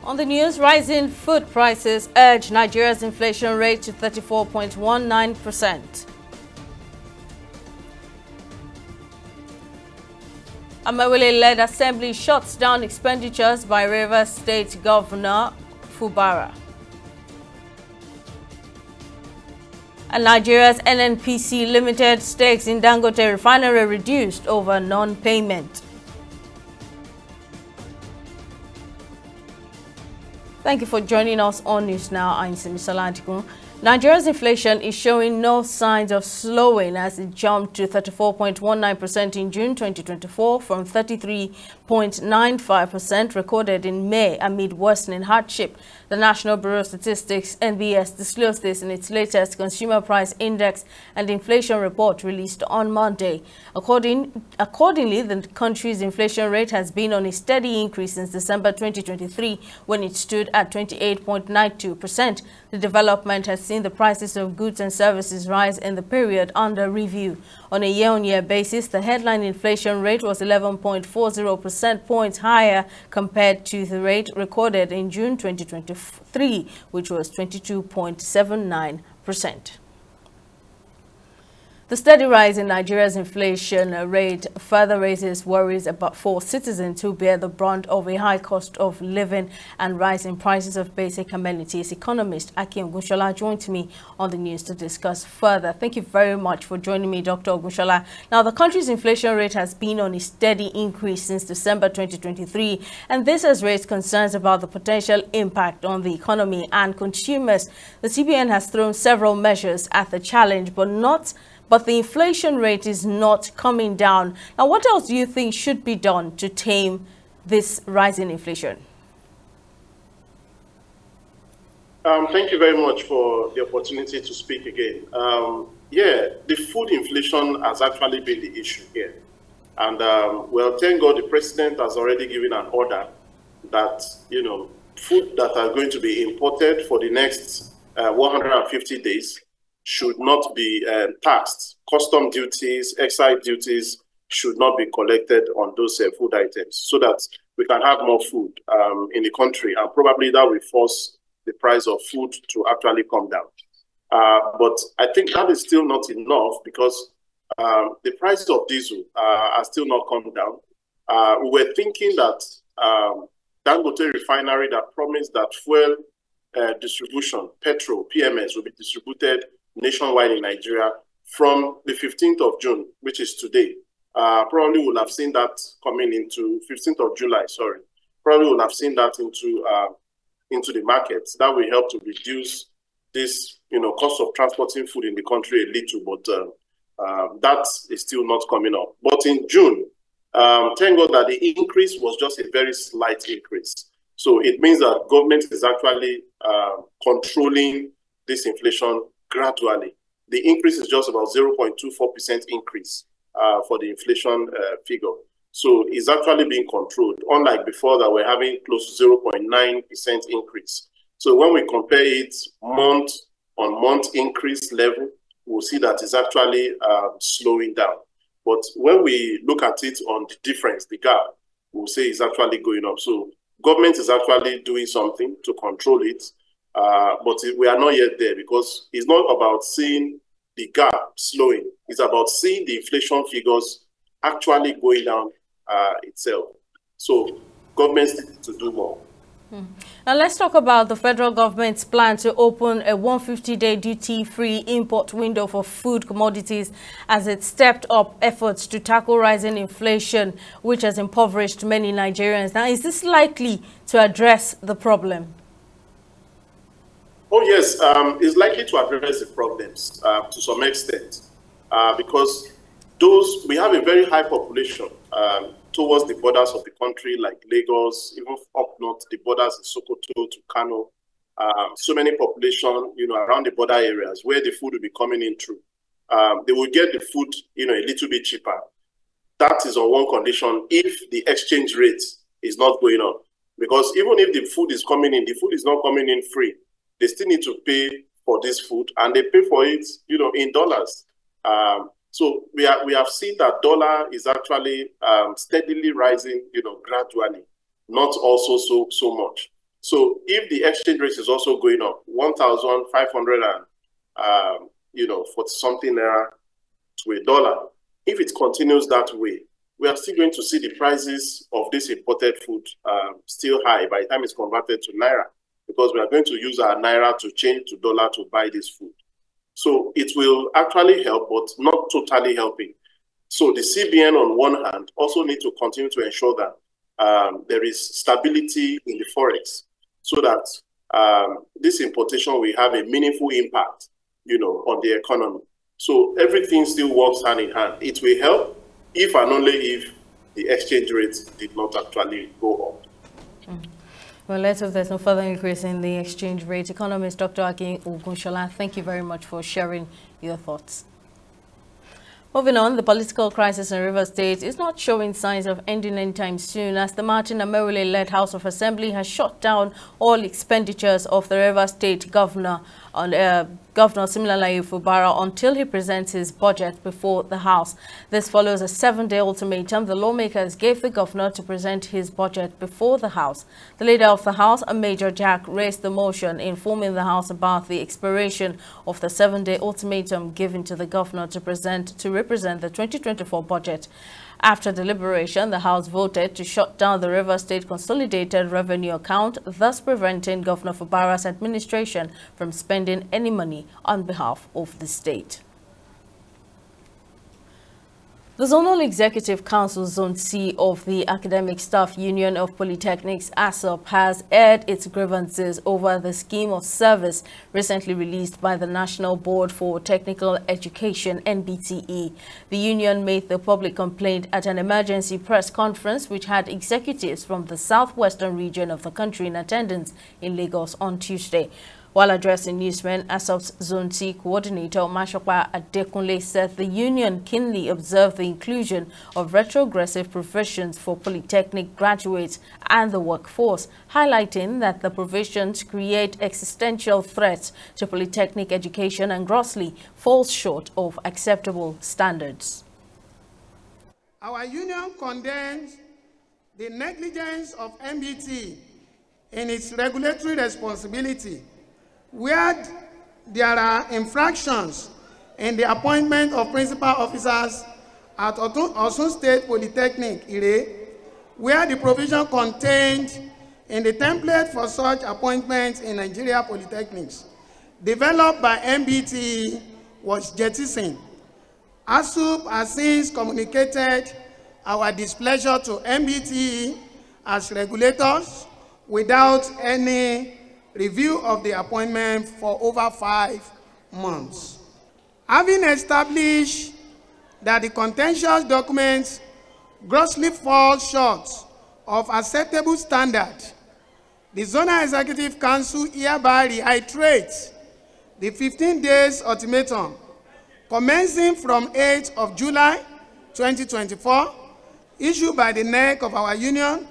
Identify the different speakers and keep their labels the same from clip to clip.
Speaker 1: On the news, rising food prices urge Nigeria's inflation rate to 34.19%. Amawele-led assembly shuts down expenditures by Rivers State Governor Fubara. And Nigeria's NNPC Limited stakes in Dangote refinery reduced over non-payment. Thank you for joining us on News Now. I'm Simisola Antikun. Nigeria's inflation is showing no signs of slowing as it jumped to 34.19% in June 2024 from 33.95% recorded in May amid worsening hardship. The National Bureau of Statistics (NBS) disclosed this in its latest Consumer Price Index and Inflation Report released on Monday. Accordingly, the country's inflation rate has been on a steady increase since December 2023 when it stood at 28.92%. The development has seen the prices of goods and services rise in the period under review. On a year-on-year basis, the headline inflation rate was 11.40 percentage points higher compared to the rate recorded in June 2023, which was 22.79%. The steady rise in Nigeria's inflation rate further raises worries for citizens who bear the brunt of a high cost of living and rising prices of basic amenities. Economist Aki Ogunshola joined me on the news to discuss further. Thank you very much for joining me, Dr. Ogunshola. Now, the country's inflation rate has been on a steady increase since December 2023, and this has raised concerns about the potential impact on the economy and consumers. The CBN has thrown several measures at the challenge, but the inflation rate is not coming down. Now, what else do you think should be done to tame this rising inflation?
Speaker 2: Thank you very much for the opportunity to speak again. The food inflation has actually been the issue here. And well, thank God the president has already given an order that, food that are going to be imported for the next 150 days should not be taxed. Custom duties, excise duties should not be collected on those food items so that we can have more food in the country, and probably that will force the price of food to actually come down. But I think that is still not enough because the prices of diesel are still not come down. We were thinking that Dangote refinery that promised that fuel distribution, petrol, PMS will be distributed nationwide in Nigeria from the 15th of June, which is today. Probably will have seen that coming into 15th of July, sorry. Probably will have seen that into the markets. That will help to reduce this, cost of transporting food in the country a little, but that is still not coming up. But in June, thank God that the increase was just a very slight increase. So it means that government is actually controlling this inflation gradually. The increase is just about 0.24% increase for the inflation figure. So it's actually being controlled, unlike before that we're having close to 0.9% increase. So when we compare it month-on-month increase level, we'll see that it's actually slowing down. But when we look at it on the difference, the gap, we'll say it's actually going up. So government is actually doing something to control it. But we are not yet there because it's not about seeing the gap slowing. It's about seeing the inflation figures actually going down itself. So governments need to do more.
Speaker 1: Now let's talk about the federal government's plan to open a 150-day duty-free import window for food commodities as it stepped up efforts to tackle rising inflation, which has impoverished many Nigerians. Now, is this likely to address the problem?
Speaker 2: Oh, yes, it's likely to address the problems to some extent because we have a very high population towards the borders of the country, like Lagos, even up north, the borders in Sokoto to Kano. So many population, around the border areas where the food will be coming in through. They will get the food, a little bit cheaper. That is on one condition if the exchange rate is not going up. Because even if the food is coming in, the food is not coming in free. They still need to pay for this food, and they pay for it, in dollars. So we have seen that dollar is actually steadily rising, gradually, not also so much. So if the exchange rate is also going up, 1,500 and, 40 something naira to a dollar, if it continues that way, we are still going to see the prices of this imported food still high by the time it's converted to naira, because we are going to use our naira to change to dollar to buy this food. So it will actually help, but not totally helping. So the CBN on one hand also need to continue to ensure that there is stability in the forex, so that this importation will have a meaningful impact, on the economy. So everything still works hand in hand. It will help if and only if the exchange rate did not actually go up.
Speaker 1: Well, let's hope there's no further increase in the exchange rate. Economist Dr. Akin Ogunshola, thank you very much for sharing your thoughts. Moving on, the political crisis in Rivers State is not showing signs of ending anytime soon, as the Martin Amerule-led House of Assembly has shut down all expenditures of the Rivers State Governor Siminalayi Fubara until he presents his budget before the House. This follows a 7-day ultimatum the lawmakers gave the governor to present his budget before the House. The leader of the House, Major Jack, raised the motion informing the House about the expiration of the 7-day ultimatum given to the governor to represent the 2024 budget. After deliberation, the House voted to shut down the Rivers State Consolidated Revenue Account, thus preventing Governor Fubara's administration from spending any money on behalf of the state. The Zonal Executive Council Zone C of the Academic Staff Union of Polytechnics, ASOP, has aired its grievances over the scheme of service recently released by the National Board for Technical Education, NBTE. The union made the public complaint at an emergency press conference which had executives from the southwestern region of the country in attendance in Lagos on Tuesday. While addressing newsmen, ASOP's Zone C coordinator, Mashopa Adekunle, said the union keenly observed the inclusion of retrogressive provisions for polytechnic graduates and the workforce, highlighting that the provisions create existential threats to polytechnic education and grossly falls short of acceptable standards.
Speaker 3: Our union condemns the negligence of MBT in its regulatory responsibility, where there are infractions in the appointment of principal officers at Osun State Polytechnic, Ire, where the provision contained in the template for such appointments in Nigeria Polytechnics, developed by MBT, was jettisoned. ASUP has since communicated our displeasure to MBT as regulators without any review of the appointment for over 5 months. Having established that the contentious documents grossly fall short of acceptable standard, the Zonal Executive Council hereby reiterates the 15 days ultimatum commencing from 8th of July 2024, issued by the NEC of our union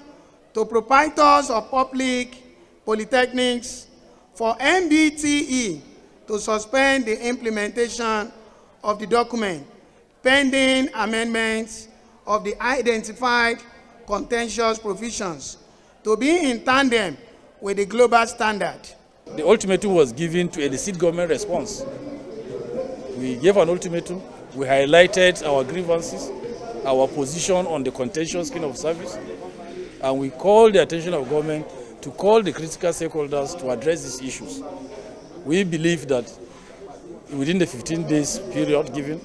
Speaker 3: to proprietors of public polytechnics for MBTE to suspend the implementation of the document pending amendments of the identified contentious provisions to be in tandem with the global standard.
Speaker 4: The ultimatum was given to elicit government response. We gave an ultimatum, we highlighted our grievances, our position on the contentious scheme of service, and we called the attention of government to call the critical stakeholders to address these issues. We believe that within the 15 days period given,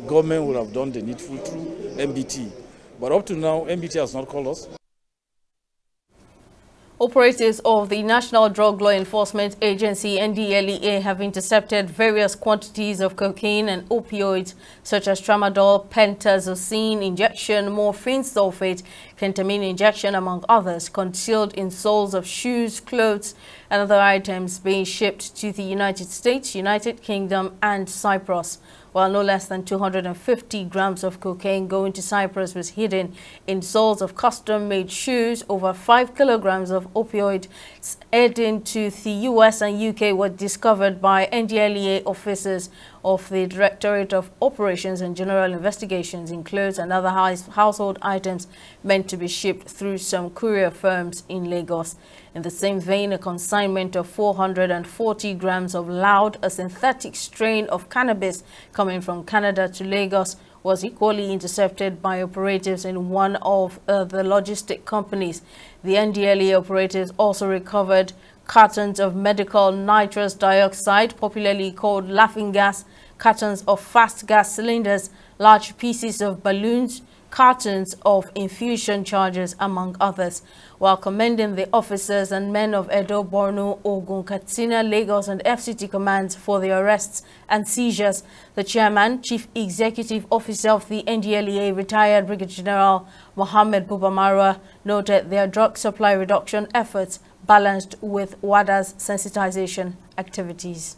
Speaker 4: government would have done the needful through MBT. But up to now, MBT has not called us.
Speaker 1: Operatives of the National Drug Law Enforcement Agency, NLEA, have intercepted various quantities of cocaine and opioids such as tramadol, pentazocine injection, morphine sulfate, ketamine injection, among others, concealed in soles of shoes, clothes, and other items being shipped to the United States, United Kingdom, and Cyprus. While no less than 250 grams of cocaine going to Cyprus was hidden in soles of custom-made shoes, over 5 kilograms of opioids heading to the US and UK were discovered by NLEA officers of the Directorate of Operations and General Investigations includes another household items meant to be shipped through some courier firms in Lagos. In the same vein, a consignment of 440 grams of loud, a synthetic strain of cannabis coming from Canada to Lagos, was equally intercepted by operatives in one of the logistic companies. The NLEA operatives also recovered cartons of medical nitrous dioxide, popularly called laughing gas, cartons of fast gas cylinders, large pieces of balloons, cartons of infusion charges, among others. While commending the officers and men of Edo, Borno, Ogun, Katsina, Lagos and FCT commands for the arrests and seizures, the chairman, chief executive officer of the NLEA, retired Brigadier General Mohammed Buba Marwa, noted their drug supply reduction efforts balanced with WADA's sensitization activities.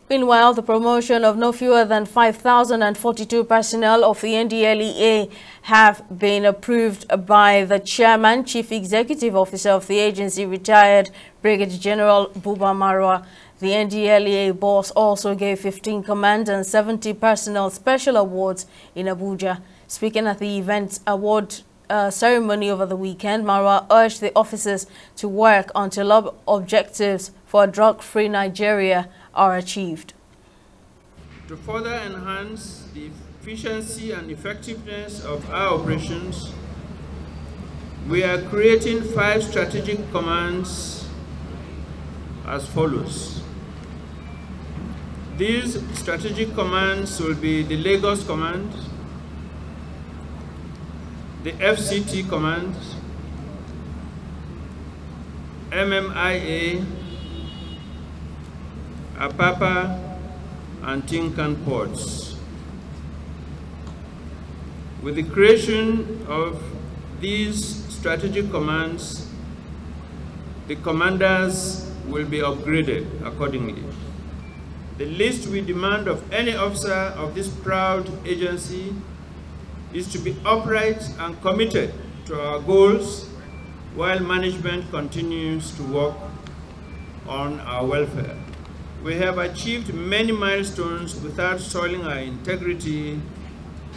Speaker 1: Meanwhile, the promotion of no fewer than 5,042 personnel of the NLEA have been approved by the chairman, chief executive officer of the agency, retired Brigadier General Buba Marwa. The NLEA boss also gave 15 command and 70 personnel special awards in Abuja. Speaking at the event's award ceremony over the weekend, Marwa urged the officers to work until objectives for a drug-free Nigeria are achieved.
Speaker 5: To further enhance the efficiency and effectiveness of our operations, we are creating 5 strategic commands as follows. These strategic commands will be the Lagos Command, the FCT Command, MMIA, Apapa, and Tinkan ports. With the creation of these strategic commands, the commanders will be upgraded accordingly. The least we demand of any officer of this proud agency is to be upright and committed to our goals while management continues to work on our welfare. We have achieved many milestones without soiling our integrity,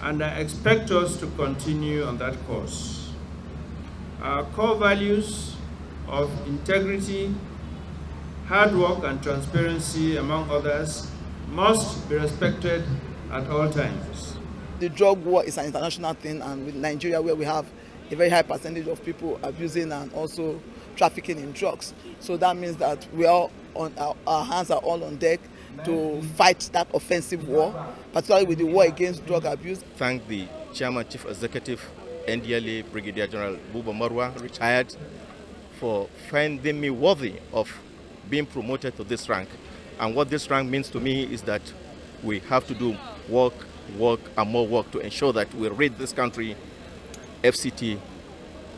Speaker 5: and I expect us to continue on that course. Our core values of integrity, hard work and transparency, among others, must be respected at all times.
Speaker 6: The drug war is an international thing, and with Nigeria, where we have a very high percentage of people abusing and also trafficking in drugs. So that means that we are on our hands are all on deck to fight that offensive war, particularly with the war against drug abuse.
Speaker 7: Thank the Chairman, Chief Executive, NLEA Brigadier General Buba Marwa, retired, for finding me worthy of being promoted to this rank. And what this rank means to me is that we have to do work, and more work to ensure that we rid this country, FCT,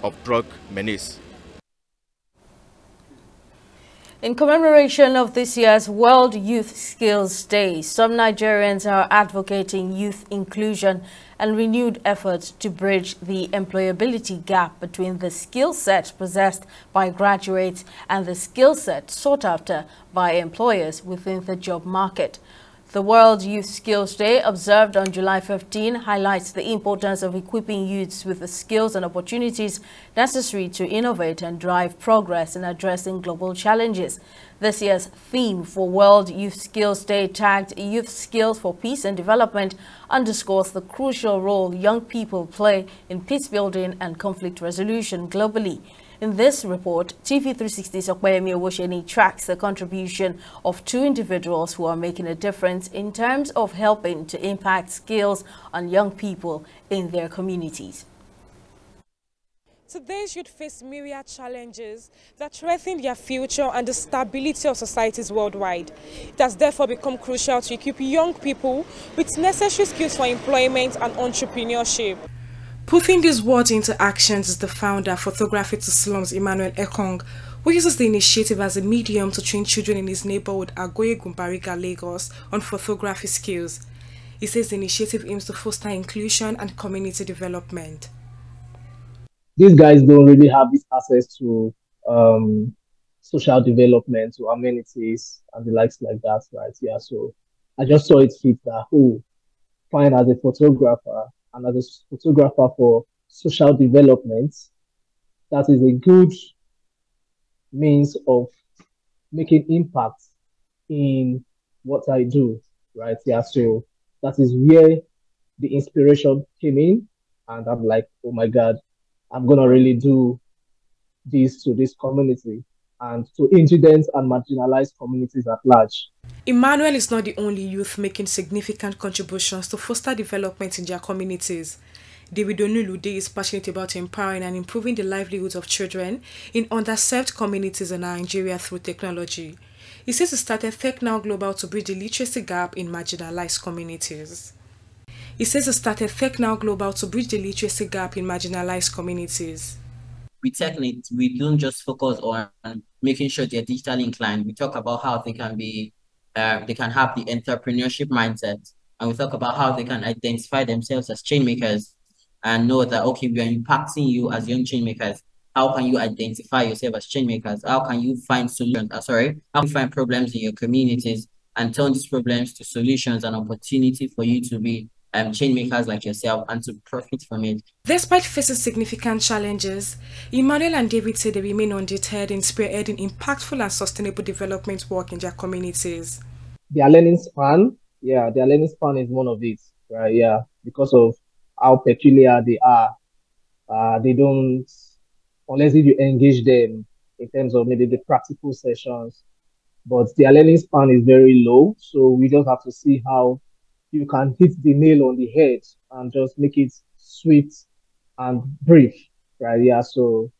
Speaker 7: of drug menace.
Speaker 1: In commemoration of this year's World Youth Skills Day, some Nigerians are advocating youth inclusion and renewed efforts to bridge the employability gap between the skill set possessed by graduates and the skill set sought after by employers within the job market. The World Youth Skills Day, observed on July 15, highlights the importance of equipping youths with the skills and opportunities necessary to innovate and drive progress in addressing global challenges. This year's theme for World Youth Skills Day, tagged Youth Skills for Peace and Development, underscores the crucial role young people play in peace building and conflict resolution globally. In this report, TV360's Okwayemi Owosheni tracks the contribution of 2 individuals who are making a difference in terms of helping to impact skills on young people in their communities.
Speaker 8: Today's youth face myriad challenges that threaten their future and the stability of societies worldwide. It has therefore become crucial to equip young people with necessary skills for employment and entrepreneurship. Putting these words into actions is the founder, Photography to Slums, Emmanuel Ekong, who uses the initiative as a medium to train children in his neighborhood, Agoye Gumbariga, Lagos, on photography skills. He says the initiative aims to foster inclusion and community development.
Speaker 9: These guys don't really have this access to social development or amenities and the likes like that, right? Yeah, so I just saw it fit that, fine, as a photographer and as a photographer for social development, that is a good means of making impact in what I do, right? Yeah, so that is where the inspiration came in, and I'm like, oh my God, I'm gonna really do this to this community and to indigent and marginalized communities at large.
Speaker 8: Emmanuel is not the only youth making significant contributions to foster development in their communities. David Onulude is passionate about empowering and improving the livelihoods of children in underserved communities in Nigeria through technology. He says he started Tech Now Global to bridge the literacy gap in marginalized communities. With
Speaker 10: Technics, we don't just focus on making sure they're digitally inclined. We talk about how they can be, they can have the entrepreneurship mindset, and we talk about how they can identify themselves as change makers and know that, okay, we are impacting you as young change makers. How can you identify yourself as change makers? How can you find solutions? How can you find problems in your communities and turn these problems to solutions and opportunity for you to be change makers like yourself and to profit from it.
Speaker 8: Despite facing significant challenges, Emmanuel and David say they remain undeterred in spearheading impactful and sustainable development work in their communities.
Speaker 9: Their learning span, their learning span is one of it, right? Yeah, because of how peculiar they are. They don't, unless if you engage them in terms of maybe the practical sessions, but their learning span is very low. So we just have to see how you can hit the nail on the head and just make it sweet and brief, right? Yeah, so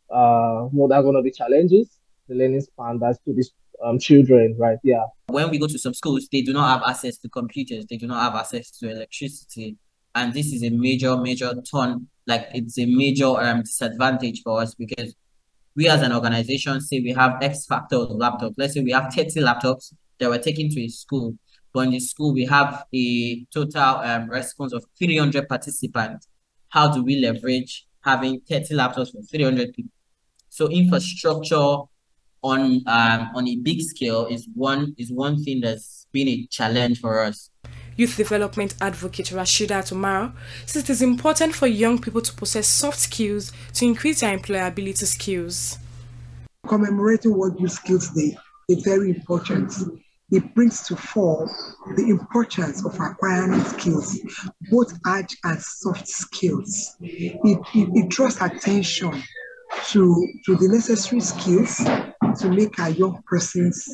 Speaker 9: what are going to be challenges? The learning span, that's to these children, right? Yeah.
Speaker 10: When we go to some schools, they do not have access to computers, they do not have access to electricity. And this is a major turn, like it's a major disadvantage for us, because we as an organization say we have X factor of laptops. Let's say we have 30 laptops that were taken to a school. But in the school, we have a total response of 300 participants. How do we leverage having 30 laptops for 300 people? So infrastructure on a big scale is one thing that's been a challenge for us.
Speaker 8: Youth development advocate Rashida Atumaro says it is important for young people to possess soft skills to increase their employability skills.
Speaker 11: Commemorating World Youth Skills Day is very important. It brings to fore the importance of acquiring skills, both hard and soft skills. It draws attention to the necessary skills to make our young persons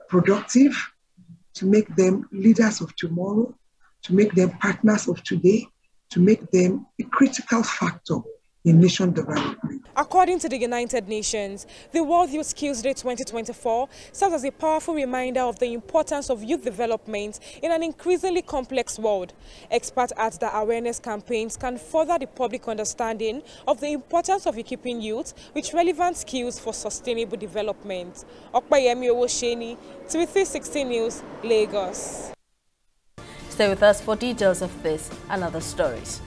Speaker 11: productive, to make them leaders of tomorrow, to make them partners of today, to make them a critical factor in nation development.
Speaker 8: According to the United Nations, the World Youth Skills Day 2024 serves as a powerful reminder of the importance of youth development in an increasingly complex world. Experts add that awareness campaigns can further the public understanding of the importance of equipping youth with relevant skills for sustainable development. Okpayemi Owosheni, 360 News, Lagos.
Speaker 1: Stay with us for details of this and other stories.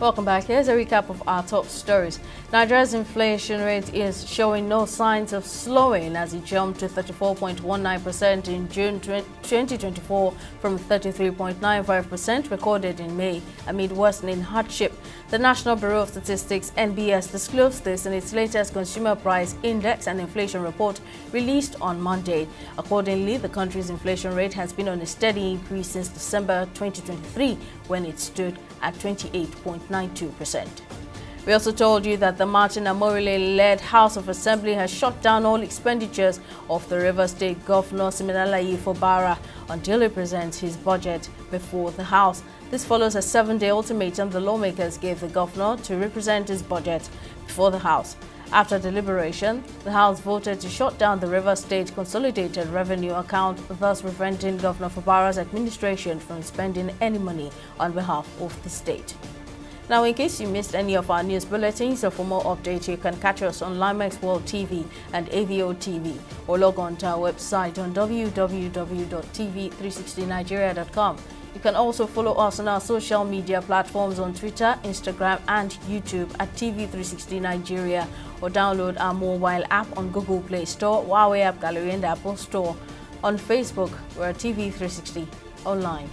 Speaker 1: Welcome back. Here's a recap of our top stories. Nigeria's inflation rate is showing no signs of slowing as it jumped to 34.19% in June 2024 from 33.95% recorded in May amid worsening hardship. The National Bureau of Statistics (NBS) disclosed this in its latest Consumer Price Index and Inflation Report released on Monday. Accordingly, the country's inflation rate has been on a steady increase since December 2023 when it stood at 28.92%. We also told you that the Martin Amorile-led House of Assembly has shut down all expenditures of the Rivers State Governor Siminalayi Fubara until he presents his budget before the House. This follows a 7-day ultimatum the lawmakers gave the governor to represent his budget before the House. After deliberation, the House voted to shut down the Rivers State Consolidated Revenue Account, thus preventing Governor Fubara's administration from spending any money on behalf of the state. Now, in case you missed any of our news bulletins, or for more updates, you can catch us on Limex World TV and AVO TV, or log on to our website on www.tv360nigeria.com. You can also follow us on our social media platforms on Twitter, Instagram, and YouTube at TV360 Nigeria, or download our mobile app on Google Play Store, Huawei App Gallery, and Apple Store. On Facebook, we're at TV360 Online.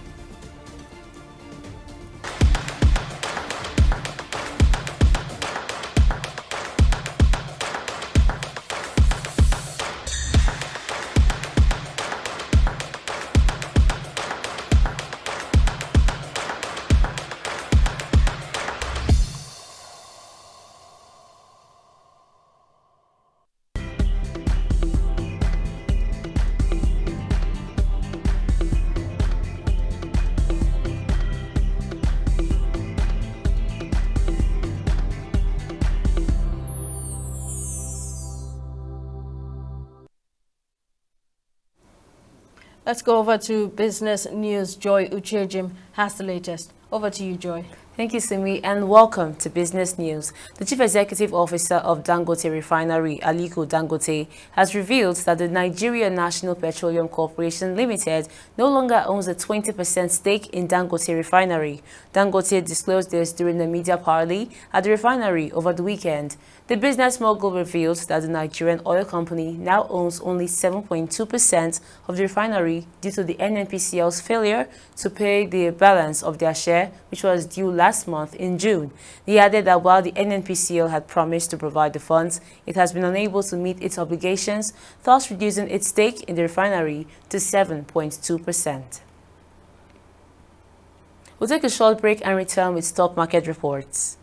Speaker 1: Let's go over to business news. Joy Uchejim has the latest. Over to you, Joy.
Speaker 12: Thank you, Simi, and welcome to Business News. The Chief Executive Officer of Dangote Refinery, Aliko Dangote, has revealed that the Nigeria National Petroleum Corporation Limited no longer owns a 20% stake in Dangote Refinery. Dangote disclosed this during the media parley at the refinery over the weekend. The business mogul revealed that the Nigerian oil company now owns only 7.2% of the refinery due to the NNPCL's failure to pay the balance of their share, which was due last month in June. He added that while the NNPCL had promised to provide the funds, it has been unable to meet its obligations, thus reducing its stake in the refinery to 7.2%. We'll take a short break and return with stock market reports.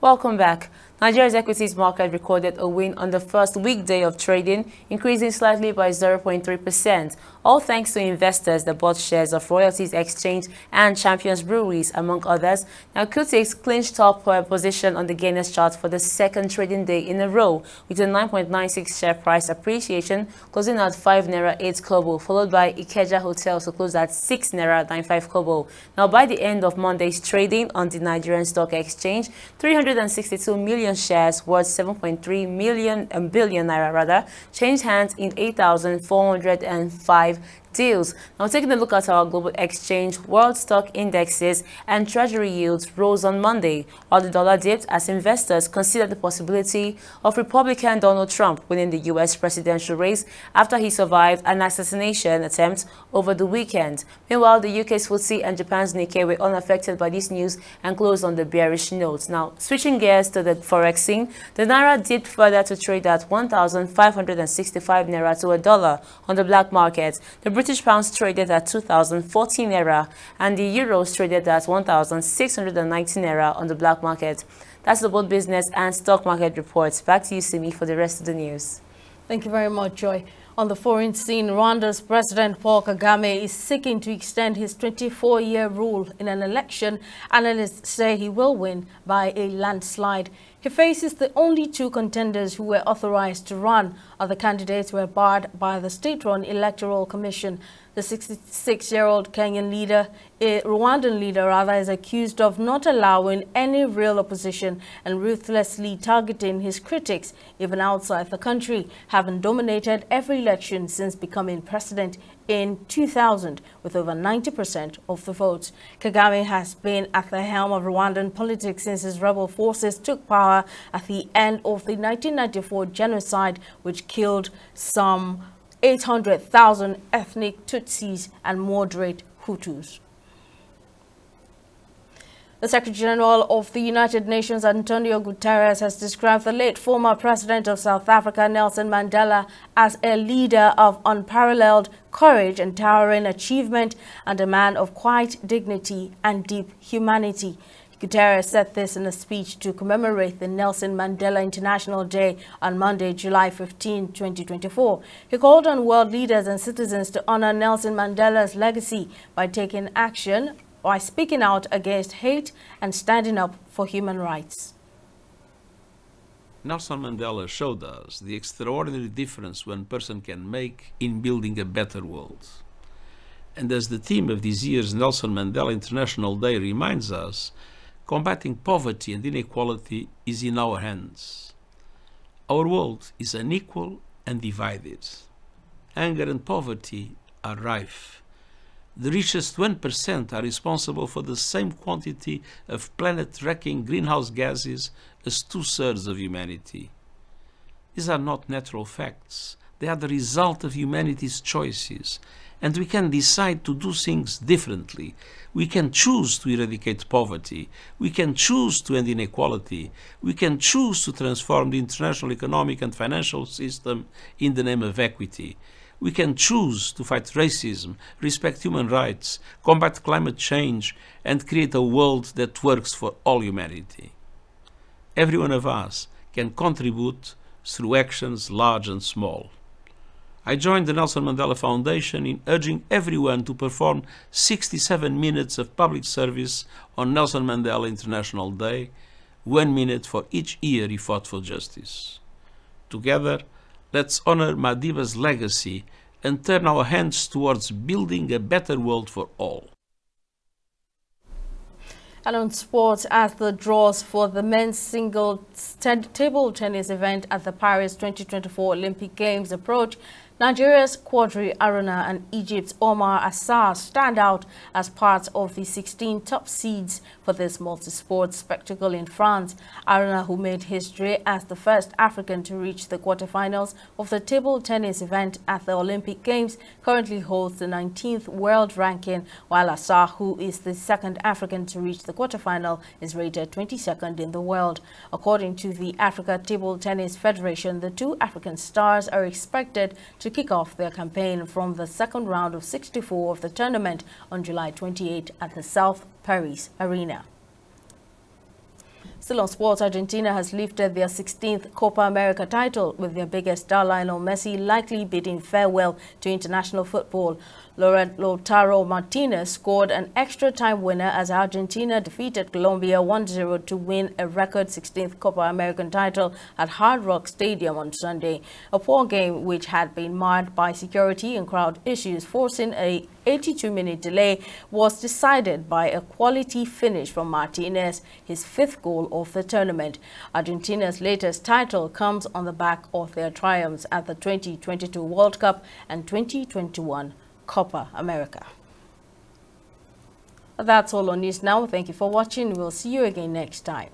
Speaker 12: Welcome back. Nigeria's equities market recorded a win on the first weekday of trading, increasing slightly by 0.3%, all thanks to investors that bought shares of Royalties Exchange and Champions Breweries, among others. Now, Gutteres clinched top position on the gainers chart for the second trading day in a row, with a 9.96 share price appreciation, closing at 5 naira 8 kobo, followed by Ikeja Hotels, who closed at 6 naira 95 kobo. Now, by the end of Monday's trading on the Nigerian Stock Exchange, 362 million shares worth 7.3 billion naira changed hands in 8,405 deals. Now, taking a look at our global exchange, world stock indexes and treasury yields rose on Monday, while the dollar dipped as investors considered the possibility of Republican Donald Trump winning the U.S. presidential race after he survived an assassination attempt over the weekend. Meanwhile, the UK's FTSE and Japan's Nikkei were unaffected by this news and closed on the bearish note. Now, switching gears to the forex scene, the naira dipped further to trade at 1,565 naira to a dollar on the black market. The British pounds traded at 2,014 naira and the euros traded at 1,619 naira on the black market. That's the both business and stock market reports. Back to you, Simi, for the rest of the news.
Speaker 1: Thank you very much, Joy. On the foreign scene, Rwanda's President Paul Kagame is seeking to extend his 24-year rule in an election analysts say he will win by a landslide. He faces the only two contenders who were authorized to run. Other candidates were barred by the state-run Electoral Commission. The 66-year-old Kenyan leader, Rwandan leader rather, is accused of not allowing any real opposition and ruthlessly targeting his critics, even outside the country, having dominated every election since becoming president in 2000 with over 90% of the votes. Kagame has been at the helm of Rwandan politics since his rebel forces took power at the end of the 1994 genocide, which killed some 800,000 ethnic Tutsis and moderate Hutus. The Secretary General of the United Nations, Antonio Gutteres, has described the late former President of South Africa, Nelson Mandela, as a leader of unparalleled courage and towering achievement and a man of quiet dignity and deep humanity. Gutteres said this in a speech to commemorate the Nelson Mandela International Day on Monday, July 15, 2024. He called on world leaders and citizens to honor Nelson Mandela's legacy by taking action by speaking out against hate and standing up for human rights.
Speaker 13: Nelson Mandela showed us the extraordinary difference one person can make in building a better world. And as the theme of this year's Nelson Mandela International Day reminds us, combating poverty and inequality is in our hands. Our world is unequal and divided. Hunger and poverty are rife. The richest 1% are responsible for the same quantity of planet-wrecking greenhouse gases as 2/3 of humanity. These are not natural facts. They are the result of humanity's choices, and we can decide to do things differently. We can choose to eradicate poverty. We can choose to end inequality. We can choose to transform the international economic and financial system in the name of equity. We can choose to fight racism, respect human rights, combat climate change, and create a world that works for all humanity. Every one of us can contribute through actions large and small. I joined the Nelson Mandela Foundation in urging everyone to perform 67 minutes of public service on Nelson Mandela International Day, 1 minute for each year he fought for justice. Together, let's honor Madiba's legacy and turn our hands towards building a better world for all.
Speaker 1: And on sports, as the draws for the men's single table tennis event at the Paris 2024 Olympic Games approach, Nigeria's Quadri Aruna and Egypt's Omar Assar stand out as part of the 16 top seeds for this multi-sport spectacle in France. Aruna, who made history as the first African to reach the quarterfinals of the table tennis event at the Olympic Games, currently holds the 19th world ranking, while Assar, who is the second African to reach the quarterfinal, is rated 22nd in the world. According to the Africa Table Tennis Federation, the two African stars are expected to kick off their campaign from the second round of 64 of the tournament on July 28 at the South Paris Arena. Still on sports, Argentina has lifted their 16th Copa America title, with their biggest star Lionel Messi likely bidding farewell to international football. Lautaro Martinez scored an extra-time winner as Argentina defeated Colombia 1-0 to win a record 16th Copa American title at Hard Rock Stadium on Sunday. A poor game which had been marred by security and crowd issues, forcing a 82-minute delay, was decided by a quality finish from Martinez, his 5th goal of the tournament. Argentina's latest title comes on the back of their triumphs at the 2022 World Cup and 2021 Copa America. That's all on News Now. Thank you for watching. We'll see you again next time.